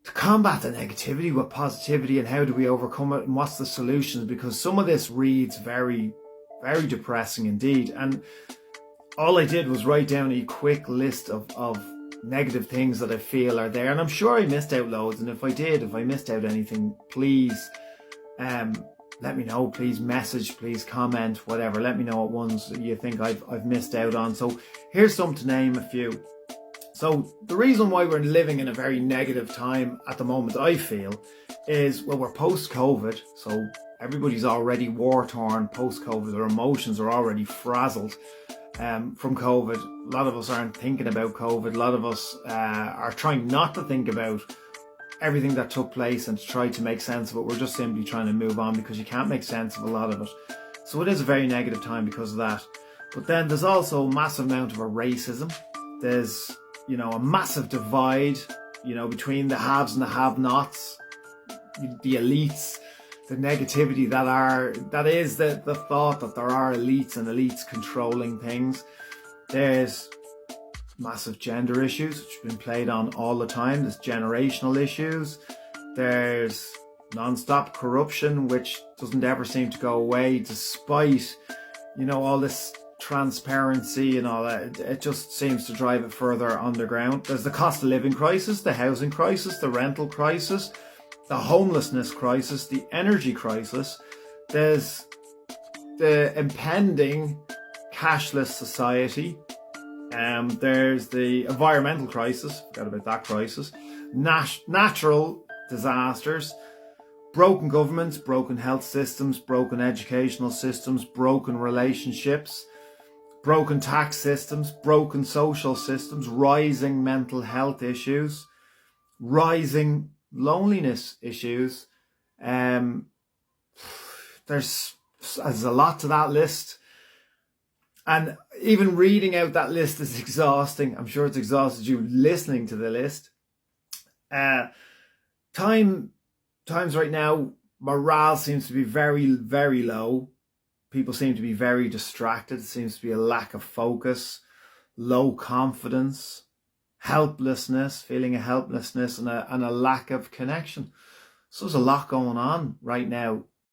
to combat the negativity with positivity, and how do we overcome it, and what's the solutions, because some of this reads very, very depressing indeed. And all I did was write down a quick list of negative things that I feel are there, and I'm sure I missed out loads, and if I missed out anything, please let me know. Please message, please comment, whatever. Let me know what ones you think I've missed out on. So here's some to name a few. So the reason why we're living in a very negative time at the moment, I feel, is, well, we're post-COVID, so everybody's already war-torn post-COVID. Their emotions are already frazzled from COVID. A lot of us aren't thinking about COVID. A lot of us are trying not to think about everything that took place and to try to make sense of it. We're just simply trying to move on, because you can't make sense of a lot of it. So it is a very negative time because of that. But then there's also a massive amount of racism. There's, a massive divide, between the haves and the have-nots, the elites, the negativity that is the thought that there are elites and elites controlling things. There's massive gender issues, which have been played on all the time. There's generational issues. There's non-stop corruption, which doesn't ever seem to go away, despite, all this transparency and all that. It just seems to drive it further underground. There's the cost of living crisis, the housing crisis, the rental crisis, the homelessness crisis, the energy crisis. There's the impending cashless society. There's the environmental crisis, forgot about that crisis, natural disasters, broken governments, broken health systems, broken educational systems, broken relationships, broken tax systems, broken social systems, rising mental health issues, rising loneliness issues. There's a lot to that list. And even reading out that list is exhausting. I'm sure it's exhausted you listening to the list. Times right now, morale seems to be very, very low. People seem to be very distracted. There seems to be a lack of focus, low confidence, helplessness, feeling of helplessness, and a lack of connection. So there's a lot going on right now